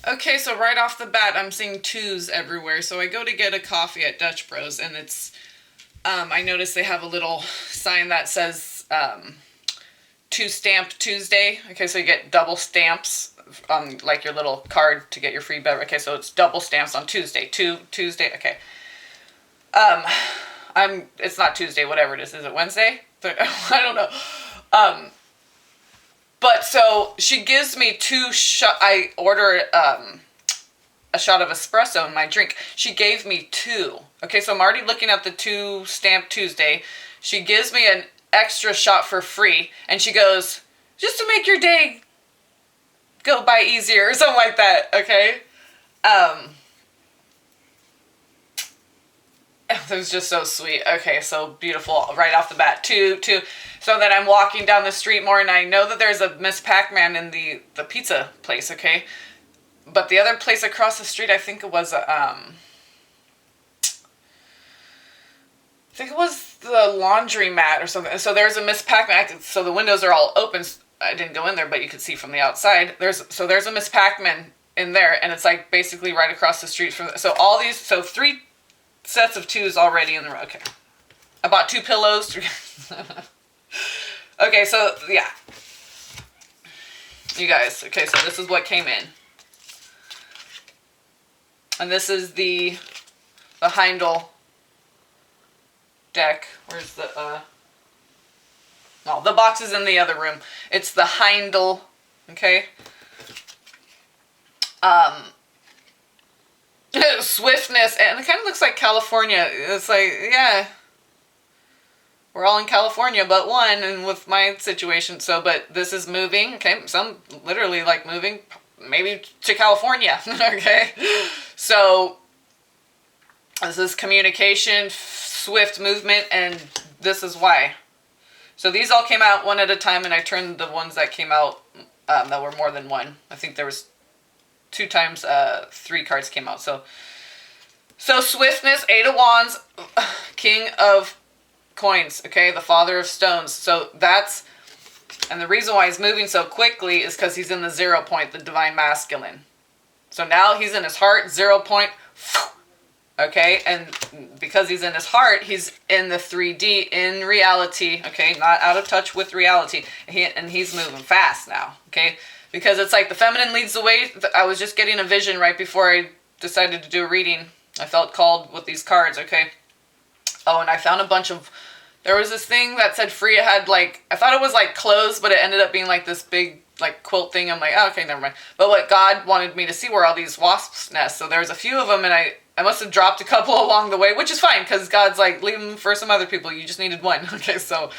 Okay, so right off the bat, I'm seeing twos everywhere. So I go to get a coffee at Dutch Bros, and I notice they have a little sign that says two stamp Tuesday. Okay, so you get double stamps on like your little card to get your free beverage. Okay, so it's double stamps on Tuesday. Tuesday. Okay. Um, it's not Tuesday, whatever it is. Is it Wednesday? I don't know. Um, but so she gives me I order a shot of espresso in my drink. She gave me two. Okay, so I'm already looking at the two stamp Tuesday. She gives me an extra shot for free, and she goes, just to make your day go by easier or something like that. Okay. Um, it was just so sweet. Okay, so beautiful right off the bat. Two. So then I'm walking down the street more, and I know that there's a Miss Pac-Man in the pizza place. Okay, but the other place across the street, I think it was the laundromat or something. So there's a Miss Pac-Man. So the windows are all open. I didn't go in there, but you could see from the outside. There's a Miss Pac-Man in there, and it's like basically right across the street from. So three sets of twos already in the row. Okay, I bought two pillows. Okay, so yeah, you guys. Okay, so this is what came in, and this is the Heindel deck. Where's the no, the box is in the other room. It's the Heindel, okay? Swiftness, and it kind of looks like California. It's like, yeah, we're all in California but one, and with my situation, so, but this is moving, okay? Some literally like moving, maybe to California, okay? So, this is communication, swift movement, and this is why. So these all came out one at a time, and I turned the ones that came out that were more than one. I think there was two times three cards came out. So swiftness, Eight of Wands, King of Coins, okay, the Father of Stones. So and the reason why he's moving so quickly is because he's in the 0 point, the Divine Masculine. So now he's in his heart, 0 point, okay, and because he's in his heart, he's in the 3D, in reality, okay, not out of touch with reality, and he's moving fast now, okay, because it's like the feminine leads the way. I was just getting a vision right before I decided to do a reading. I felt called with these cards, okay. Oh, and I found a bunch of, there was this thing that said Freya had like, I thought it was like clothes, but it ended up being like this big like quilt thing. I'm like, oh, okay, never mind. But what God wanted me to see were all these wasps' nests. So there was a few of them, and I must have dropped a couple along the way, which is fine, because God's like, leave them for some other people. You just needed one. Okay, so,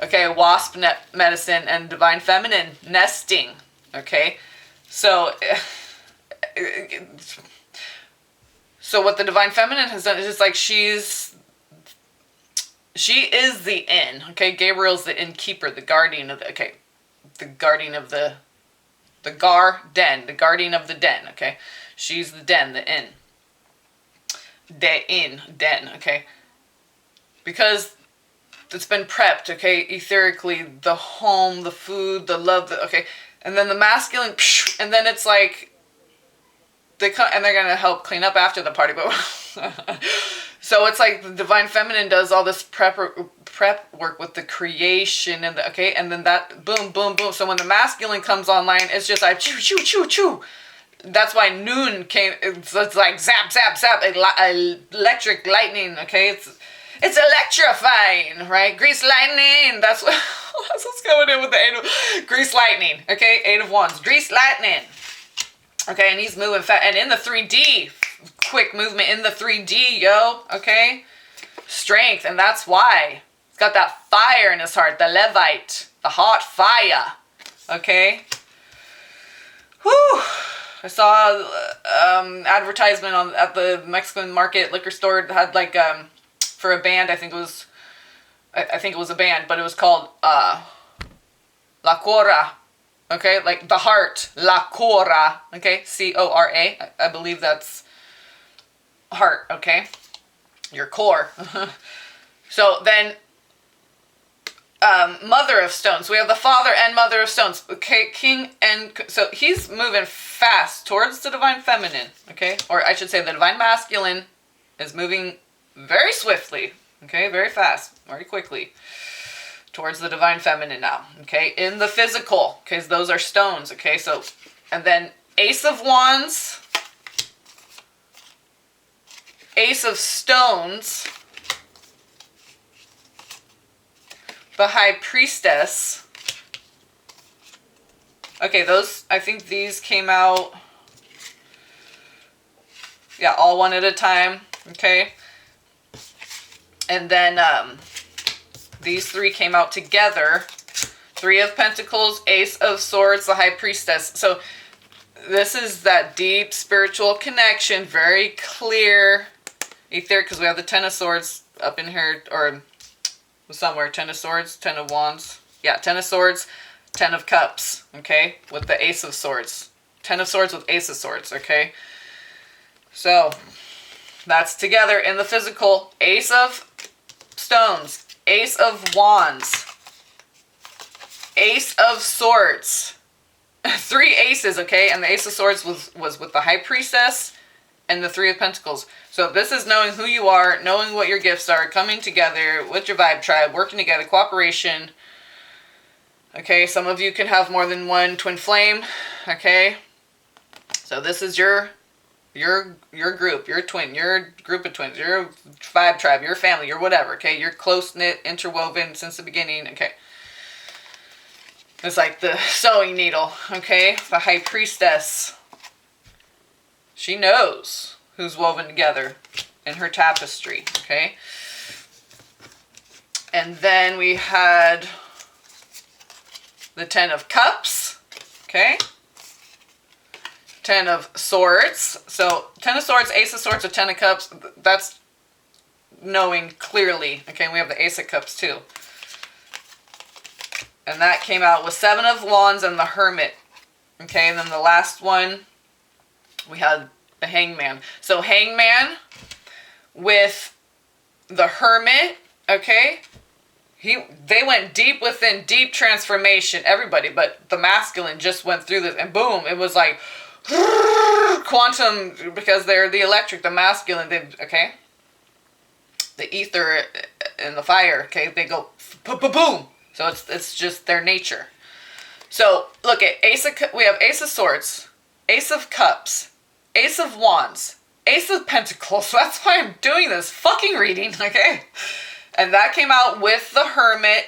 okay, wasp medicine and divine feminine nesting. Okay, so, so what the divine feminine has done is just like she is the inn. Okay, Gabriel's the innkeeper, the guardian of the. Okay, the guardian of the den, the guardian of the den. Okay, she's the den, the inn. Den, okay? Because it's been prepped, okay? Etherically, the home, the food, the love, okay? And then the masculine, and then it's like, they're gonna help clean up after the party, but so it's like the divine feminine does all this prep work with the creation and okay, and then that boom, boom, boom. So when the masculine comes online, it's just like choo, choo, choo, choo. That's why noon came. It's like zap, zap, zap, electric lightning. Okay, it's electrifying, right? Grease lightning. That's what's going in with the grease lightning. Okay, Eight of Wands, grease lightning. Okay, and he's moving fast, and in the 3D, quick movement in the 3D, yo. Okay, strength, and that's why he's got that fire in his heart, the Levite, the hot fire. Okay. Whew. I saw advertisement at the Mexican market liquor store that had like for a band. I think it was a band, but it was called La Cora. Okay, like the heart, La Cora. Okay, Cora. I believe that's heart. Okay, your core. So then Mother of stones. We have the father and mother of stones. Okay, king and... So he's moving fast towards the divine feminine. Okay, or I should say the divine masculine is moving very swiftly. Okay, very fast, very quickly towards the divine feminine now. Okay, in the physical. Okay, so those are stones. Okay, so... And then Ace of Wands. Ace of Stones. The High Priestess. Okay, those, I think these came out, yeah, all one at a time, okay? And then these three came out together. Three of Pentacles, Ace of Swords, the High Priestess. So this is that deep spiritual connection, very clear, etheric, because we have the Ten of Swords up in here, or somewhere. Ten of Swords, Ten of Wands. Yeah, Ten of Swords, Ten of Cups, okay? With the Ace of Swords. Ten of Swords with Ace of Swords, okay? So, that's together in the physical. Ace of Stones, Ace of Wands, Ace of Swords. Three aces, okay? And the Ace of Swords was with the High Priestess and the Three of Pentacles. So this is knowing who you are, knowing what your gifts are, coming together with your vibe tribe, working together, cooperation. Okay, some of you can have more than one twin flame. Okay, so this is your group, your twin, your group of twins, your vibe tribe, your family, your whatever. Okay, you're close knit, interwoven since the beginning. Okay, it's like the sewing needle. Okay, the High Priestess. She knows who's woven together in her tapestry, okay? And then we had the Ten of Cups, okay? Ten of Swords. So, Ten of Swords, Ace of Swords, or Ten of Cups, that's knowing clearly, okay? We have the Ace of Cups, too. And that came out with Seven of Wands and the Hermit, okay? And then the last one, we had the Hangman. So Hangman with the Hermit, okay? They went deep within, deep transformation, everybody, but the masculine just went through this, and boom, it was like quantum, because they're the electric, the masculine, okay? The ether and the fire, okay? They go boom. So it's just their nature. So look at we have Ace of Swords, Ace of Cups, Ace of Wands, Ace of Pentacles. That's why I'm doing this fucking reading, okay? And that came out with the Hermit,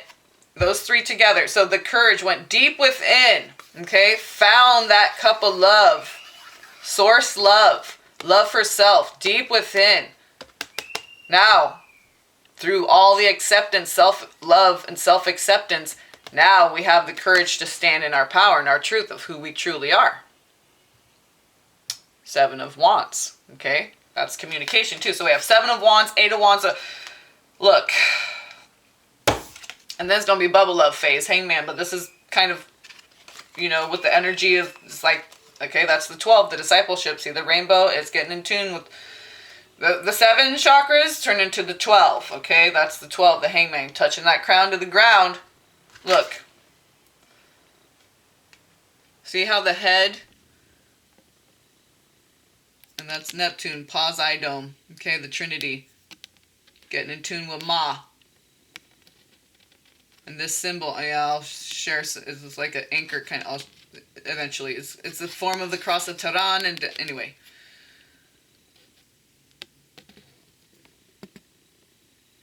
those three together. So the courage went deep within, okay? Found that cup of love, source love, love for self, deep within. Now, through all the acceptance, self-love, and self-acceptance, now we have the courage to stand in our power and our truth of who we truly are. Seven of Wands, okay? That's communication too. So we have Seven of Wands, Eight of Wands. Look, and then it's going to be bubble love phase, Hangman, but this is kind of, you know, with the energy of, it's like, okay, that's the 12, the discipleship. See the rainbow? It's getting in tune with the 7 chakras turn into the 12, okay? That's the 12, the Hangman, touching that crown to the ground. Look. See how the head... And that's Neptune, Poseidon, okay, the Trinity, getting in tune with Ma. And this symbol, yeah, I'll share, it's like an anchor kind of, eventually. It's the form of the cross of Tehran, and anyway.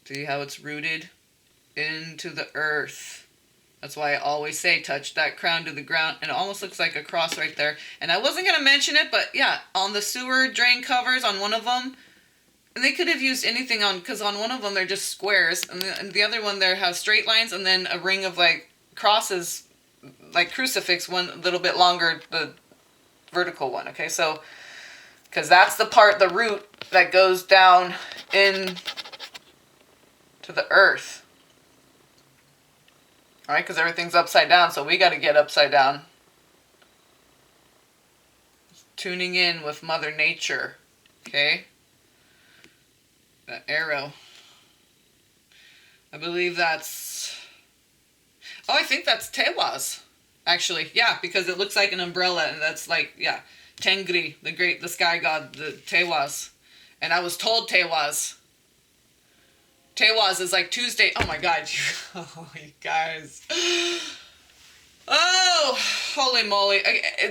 See how it's rooted into the earth. That's why I always say touch that crown to the ground. And it almost looks like a cross right there. And I wasn't going to mention it, but yeah, on the sewer drain covers, on one of them, and they could have used anything on, because on one of them they're just squares, and the other one there has straight lines, and then a ring of like crosses, like crucifix, one a little bit longer, the vertical one, okay? So, because that's the part, the root that goes down in to the earth. Alright, because everything's upside down, so we got to get upside down. Tuning in with Mother Nature. Okay? That arrow. I believe that's Oh, I think that's Tewas. Actually, yeah, because it looks like an umbrella, and that's like, yeah, Tengri, the sky god, the Tewas. And I was told Tewas. Tewas is like Tuesday. Oh my god, oh, you guys. Oh, holy moly.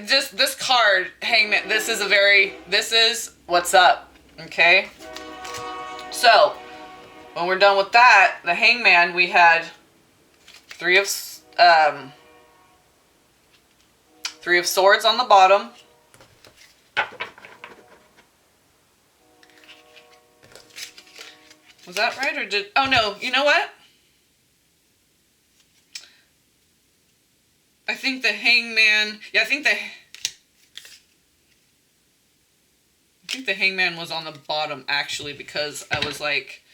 Just this card, Hangman, this is what's up, okay? So, when we're done with that, the Hangman, we had three of swords on the bottom. Was that right, or did... Oh, no. You know what? I think the Hangman... Yeah, I think the Hangman was on the bottom, actually, because I was like...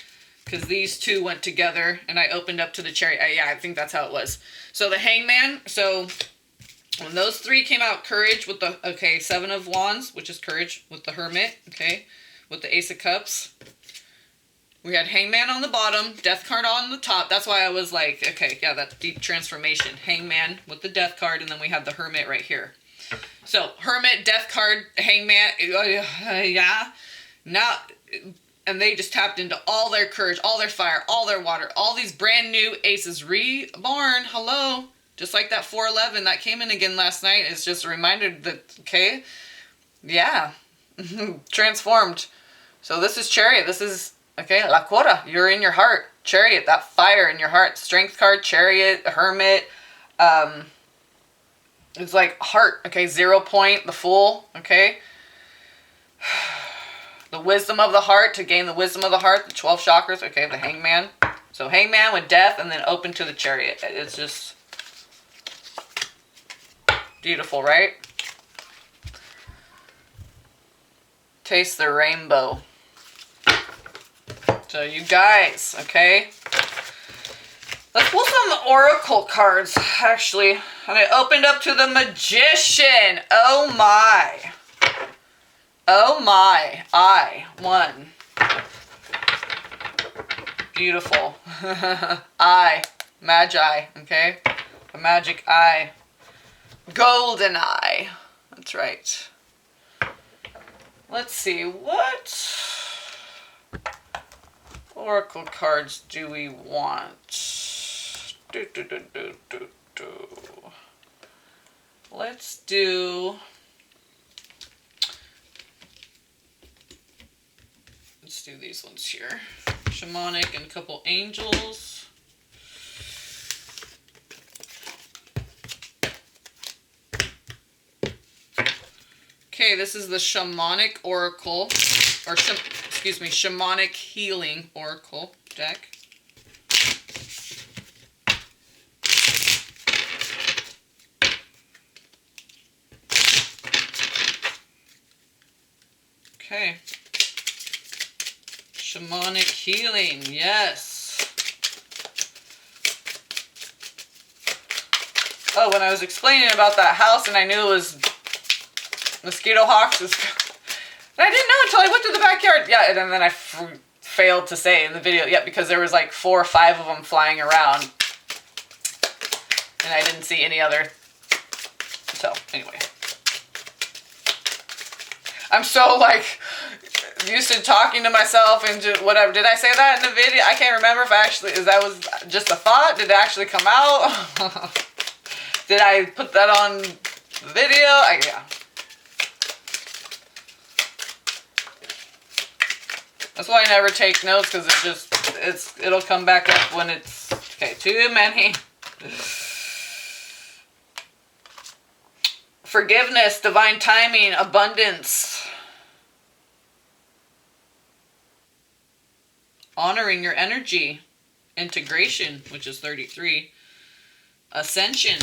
Because these two went together, and I opened up to the Chariot. Yeah, I think that's how it was. So the Hangman... So, when those three came out, Courage with the... Okay, Seven of Wands, which is Courage, with the Hermit, okay? With the Ace of Cups. We had Hangman on the bottom, Death card on the top. That's why I was like, okay, yeah, that deep transformation. Hangman with the Death card, and then we had the Hermit right here. So, Hermit, Death card, Hangman, yeah. Now, and they just tapped into all their courage, all their fire, all their water, all these brand new aces reborn. Hello. Just like that 411 that came in again last night. It's just a reminder that, okay, yeah, transformed. So this is Chariot. This is... Okay, La Cora, you're in your heart. Chariot, that fire in your heart. Strength card, Chariot, Hermit. It's like heart, okay, 0 point, the Fool, okay. The wisdom of the heart, to gain the wisdom of the heart, the 12 chakras, okay, the Hangman. So Hangman with Death, and then open to the Chariot. It's just beautiful, right? Taste the rainbow. So you guys, okay, let's pull some oracle cards, actually. And I opened up to the Magician. Oh my. Oh my. I won. Beautiful. Eye. Magi, okay? A magic eye. Golden eye. That's right. Let's see, what oracle cards do we want? Let's do these ones here. Shamanic and a couple angels. Okay, this is the Shamanic Oracle, or Shamanic Healing Oracle deck. Okay. Shamanic Healing, yes. Oh, when I was explaining about that house and I knew it was mosquito hawks, and I didn't know until I went to the backyard. Yeah, and then I failed to say in the video, yeah, because there was like 4 or 5 of them flying around. And I didn't see any other. So, anyway. I'm so, like, used to talking to myself and just whatever. Did I say that in the video? I can't remember if that was just a thought. Did it actually come out? Did I put that on the video? Yeah. That's why I never take notes, because it'll come back up when it's, okay, too many. Forgiveness, divine timing, abundance. Honoring your energy. Integration, which is 33. Ascension.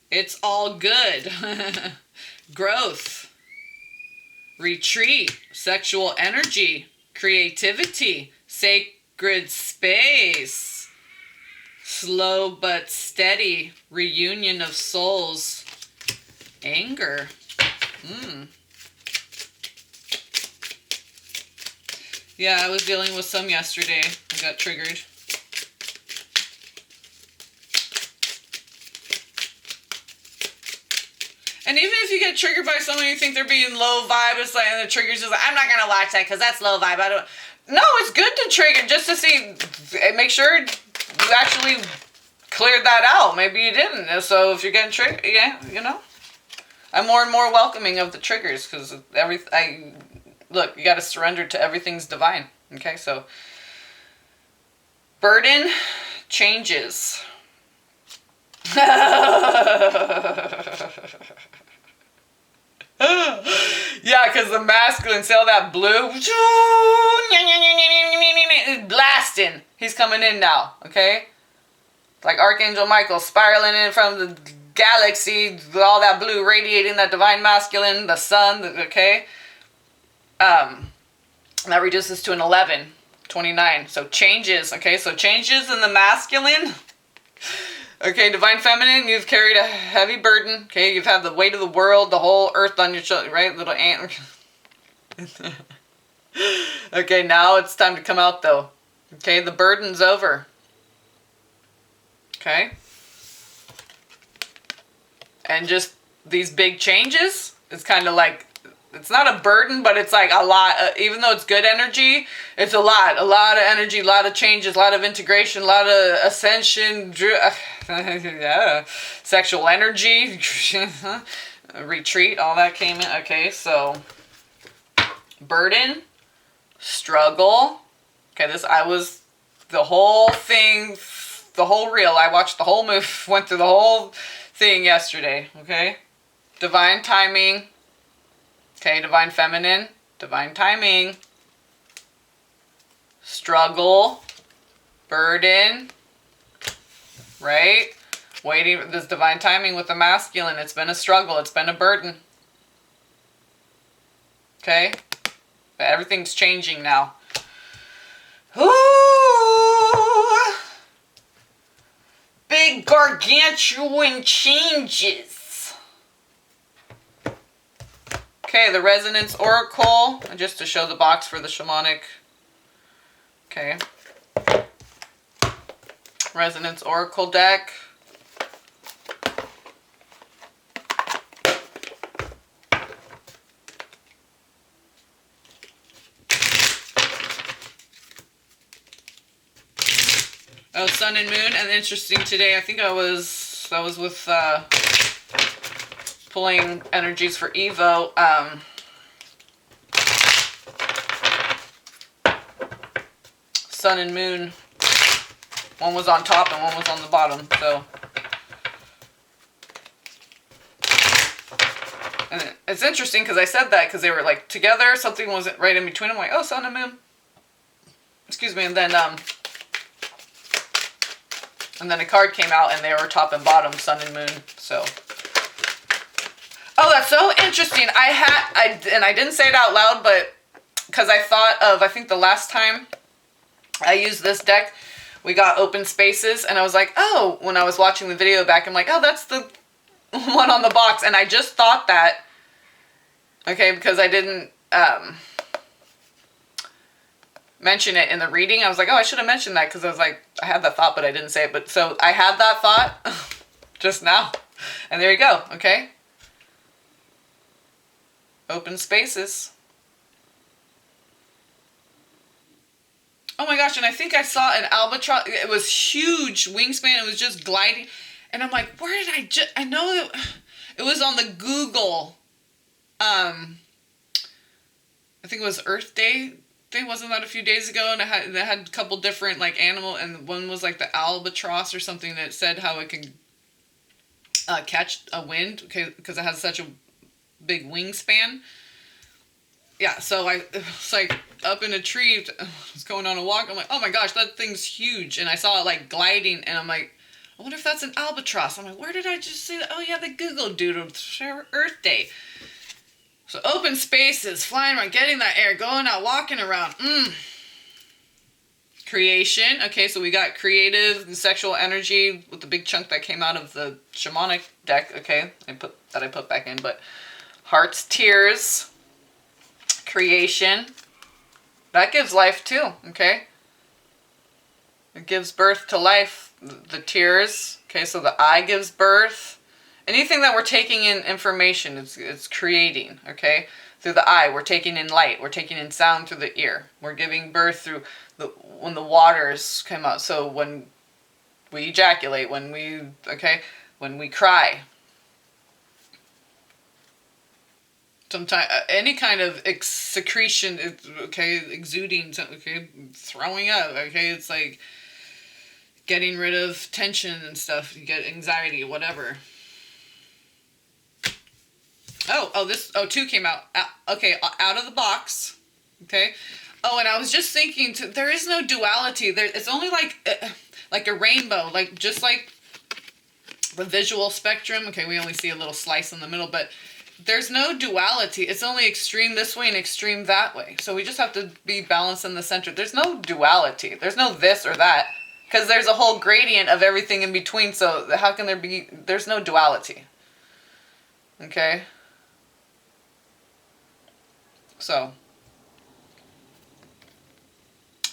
It's all good. Growth. Retreat. Sexual energy. Creativity. Sacred space. Slow but steady. Reunion of souls. Anger. Yeah, I was dealing with some yesterday. I got triggered. And even if you get triggered by someone you think they're being low vibe, it's like, and the trigger's just like, I'm not gonna watch that because that's low vibe. I don't. No, it's good to trigger just to see, make sure you actually cleared that out. Maybe you didn't. So if you're getting triggered, yeah, you know, I'm more and more welcoming of the triggers because look, you got to surrender to everything's divine. Okay, so burden changes. Yeah, because the masculine, see all that blue? Is blasting. He's coming in now, okay? Like Archangel Michael spiraling in from the galaxy, all that blue radiating that divine masculine, the sun, okay? That reduces to an 11, 29. So changes, okay? So changes in the masculine. Okay, divine feminine, you've carried a heavy burden. Okay, you've had the weight of the world, the whole earth on your shoulder, right? Little ant. Okay, now it's time to come out though. Okay, the burden's over. Okay. And just these big changes, it's kind of like, it's not a burden, but it's like a lot. Even though it's good energy, it's a lot of energy, a lot of changes, a lot of integration, a lot of ascension, yeah, sexual energy, retreat, all that came in. Okay, so burden, struggle. Okay, the whole thing, the whole reel. I watched the whole movie, went through the whole thing yesterday. Okay, divine timing. Okay, divine feminine, divine timing, struggle, burden, right? Waiting, this divine timing with the masculine, it's been a struggle, it's been a burden. Okay? But everything's changing now. Ooh! Big gargantuan changes. Okay, the Resonance Oracle, just to show the box for the shamanic. Okay. Resonance Oracle deck. Oh, Sun and Moon, and interesting today, I think I was with pulling energies for Evo. Sun and Moon, one was on top and one was on the bottom, so. And it's interesting because I said that because they were like together, something wasn't right in between. I'm like, oh, Sun and Moon. Excuse me, and then a card came out and they were top and bottom, Sun and Moon, so. Oh, that's so interesting. I didn't say it out loud, but because I thought of, I think the last time I used this deck, we got open spaces, and I was like, oh, when I was watching the video back, I'm like, oh, that's the one on the box, and I just thought that, okay, because I didn't mention it in the reading. I was like, oh, I should have mentioned that, because I was like, I had that thought, but I didn't say it, but so I had that thought just now, and there you go, okay? Open spaces. Oh my gosh, and I think I saw an albatross. It was huge wingspan. It was just gliding. And I'm like, where did I know it was on the Google. I think it was Earth Day thing. Wasn't that a few days ago? And it had a couple different like animal, and one was like the albatross or something that said how it can catch a wind, okay, because it has such a big wingspan. Yeah, so I was like up in a tree, I was going on a walk. I'm like, oh my gosh, that thing's huge. And I saw it like gliding, and I'm like, I wonder if that's an albatross. I'm like, where did I just see that? Oh yeah, the Google doodle, Earth Day. So open spaces, flying around, getting that air, going out, walking around. Creation. Okay, so we got creative and sexual energy with the big chunk that came out of the shamanic deck. Okay, I put back in, but hearts, tears, creation. That gives life too, okay? It gives birth to life. The tears, okay, so the eye gives birth. anything that we're taking in information, it's creating, okay? Through the eye, we're taking in light. We're taking in sound through the ear. We're giving birth through when the waters come out. So when we ejaculate, when we cry. Sometimes any kind of secretion, okay, exuding, okay, throwing up, okay, it's like getting rid of tension and stuff. You get anxiety, whatever. Two came out. Okay, out of the box. Okay. Oh, and I was just thinking, there is no duality. It's only like a rainbow, just like the visual spectrum. Okay, we only see a little slice in the middle, but there's no duality. It's only extreme this way and extreme that way. So we just have to be balanced in the center. There's no duality. There's no this or that, because there's a whole gradient of everything in between. So how can there's no duality. Okay? So,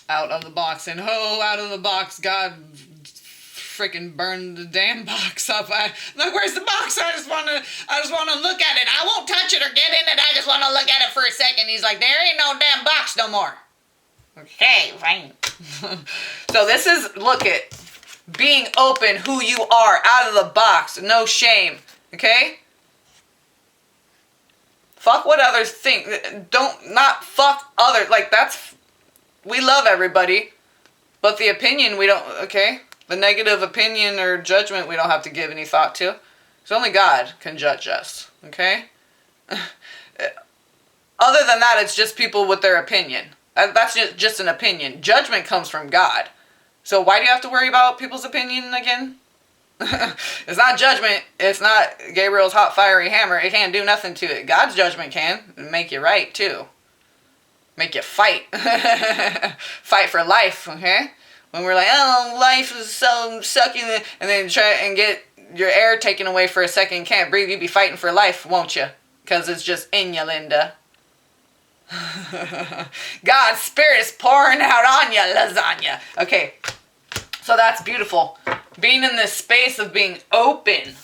out of the box, and out of the box, God freaking burned the damn box up. Look, where's the box? I just want to look at it. I won't touch it or get in it. I just want to look at it for a second. He's like, there ain't no damn box no more. Okay, fine. So this is, look at, being open, who you are, out of the box, no shame, okay? Fuck what others think. Not fuck others. We love everybody, but the opinion we don't, okay? The negative opinion or judgment we don't have to give any thought to. Because only God can judge us, okay? Other than that, it's just people with their opinion. That's just an opinion. Judgment comes from God. So why do you have to worry about people's opinion again? It's not judgment. It's not Gabriel's hot fiery hammer. It can't do nothing to it. God's judgment can make you right too. Make you fight. Fight for life, okay? When we're like, oh, life is so sucking, and then try and get your air taken away for a second, can't breathe, you'd be fighting for life, won't you? Because it's just in you, Linda. God's Spirit is pouring out on you, lasagna. Okay, so that's beautiful. Being in this space of being open,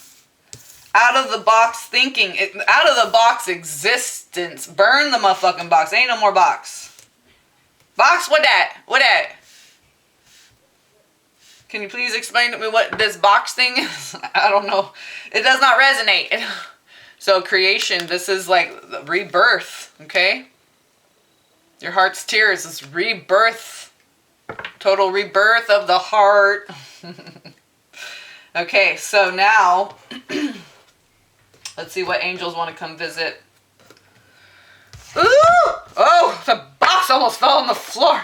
out of the box thinking, out of the box existence. Burn the motherfucking box. Ain't no more box. Box, what that? What that? Can you please explain to me what this box thing is? I don't know. It does not resonate. So creation, this is like rebirth, okay? Your heart's tears is rebirth. Total rebirth of the heart. Okay, so now, let's see what angels want to come visit. Ooh! Oh, the box almost fell on the floor.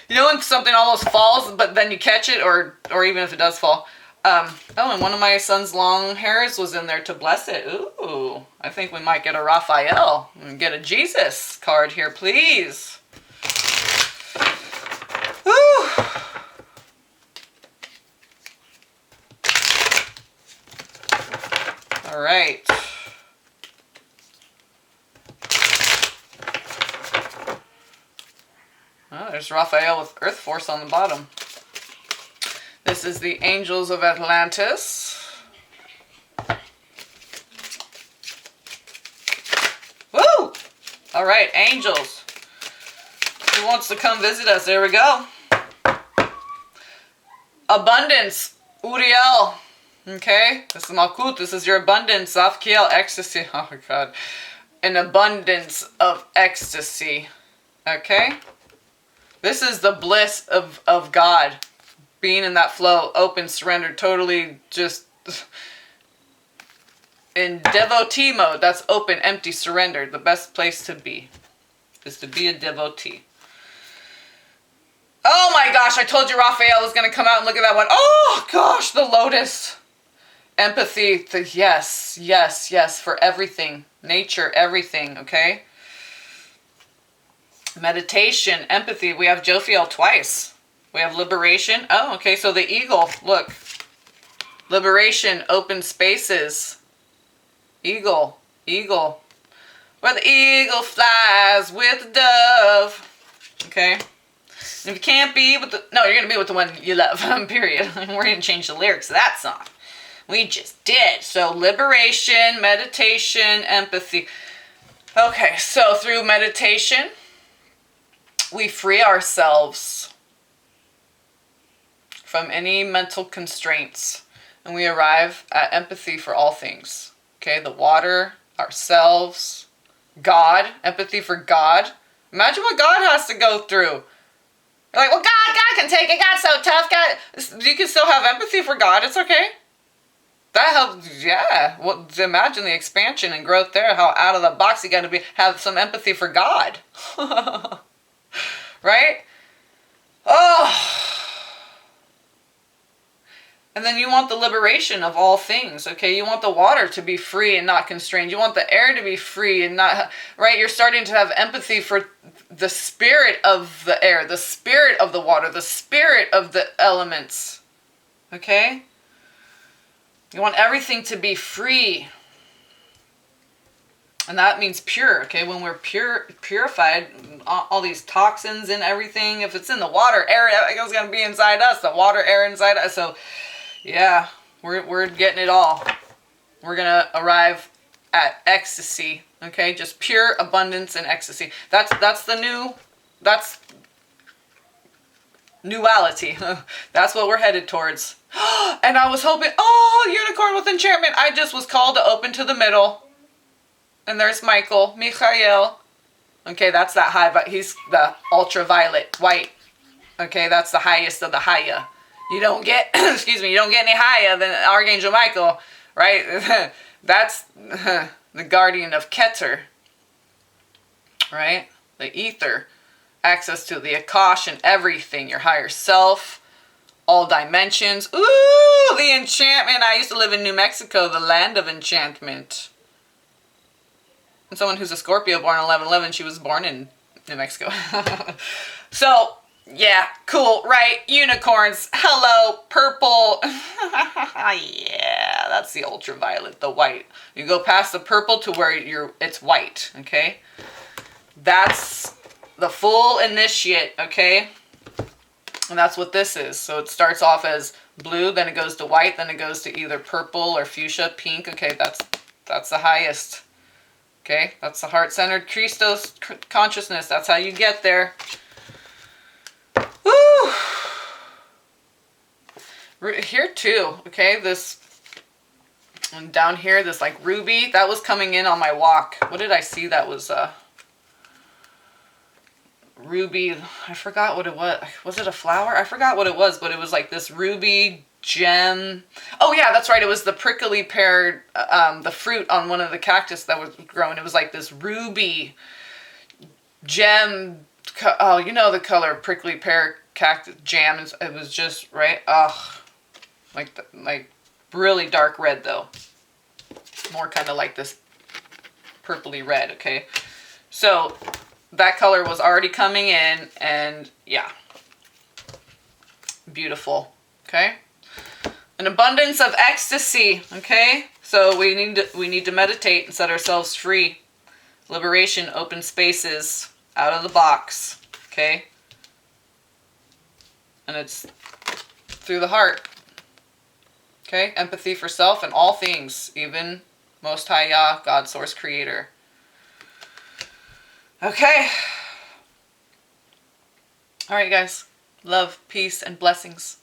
You know when something almost falls, but then you catch it, or even if it does fall. And one of my son's long hairs was in there to bless it. Ooh, I think we might get a Raphael and get a Jesus card here, please. Ooh. All right. Oh, there's Raphael with Earth Force on the bottom. This is the Angels of Atlantis. Woo! All right, angels. Who wants to come visit us? There we go. Abundance. Uriel. Okay, this is Malkut. This is your abundance. Zafkiel, ecstasy. Oh my God. An abundance of ecstasy. Okay? This is the bliss of God. Being in that flow, open, surrendered, totally just in devotee mode. That's open, empty, surrendered. The best place to be is to be a devotee. Oh my gosh, I told you Raphael was going to come out and look at that one. Oh gosh, the lotus. Empathy, yes, yes, yes, for everything. Nature, everything, okay? Meditation, empathy. We have Jophiel twice. We have liberation. Oh, okay, so the eagle, look. Liberation, open spaces. Eagle, eagle. Where the eagle flies with the dove. Okay? And if you can't be with the... No, you're going to be with the one you love, period. We're going to change the lyrics of that song. We just did. So liberation, meditation, empathy. Okay, so through meditation, we free ourselves from any mental constraints, and we arrive at empathy for all things. Okay, the water, ourselves, God, empathy for God. Imagine what God has to go through. You're like, well, God can take it. God's so tough. God, you can still have empathy for God. It's okay. That helps, yeah. Well, imagine the expansion and growth there. How out of the box you got to be. Have some empathy for God, right? Oh. And then you want the liberation of all things, okay? You want the water to be free and not constrained. You want the air to be free and not, right? You're starting to have empathy for the spirit of the air, the spirit of the water, the spirit of the elements, okay? You want everything to be free. And that means pure, okay? When we're purified, all these toxins and everything, if it's in the water, air, it's going to be inside us, the water, air inside us. So, yeah, we're getting it all. We're going to arrive at ecstasy, okay? Just pure abundance and ecstasy. That's duality. That's what we're headed towards. And I was hoping, unicorn with enchantment. I just was called to open to the middle. And there's Michael. Okay, that's that high, but he's the ultraviolet white. Okay, that's the highest of the higher. You don't get, you don't get any higher than Archangel Michael, right? That's the guardian of Keter, right? The ether, access to the Akash and everything, your higher self, all dimensions. Ooh, the enchantment. I used to live in New Mexico, the land of enchantment. And someone who's a Scorpio born 11/11, she was born in New Mexico. So, yeah, cool, right? Unicorns, hello, purple. Yeah, that's the ultraviolet, the white. You go past the purple to where it's white, okay? That's the full initiate, okay? And that's what this is. So it starts off as blue, then it goes to white, then it goes to either purple or fuchsia, pink. Okay, that's the highest. Okay, that's the heart-centered Christos consciousness. That's how you get there. Woo! Here too, okay, this, and down here, this like ruby, that was coming in on my walk. What did I see that was ruby? I forgot what it was. Was it a flower? I forgot what it was, but it was like this ruby gem. Oh yeah, that's right. It was the prickly pear, the fruit on one of the cactus that was growing. It was like this ruby gem. Oh, you know the color prickly pear cactus jam. It was just right. Ugh, like really dark red though. More kind of like this purpley red. Okay, so that color was already coming in, and yeah, beautiful. Okay. An abundance of ecstasy, okay? So we need to meditate and set ourselves free. Liberation, open spaces, out of the box, okay? And it's through the heart, okay? Empathy for self and all things, even Most High Yah, God, Source, Creator. Okay. All right, guys. Love, peace, and blessings.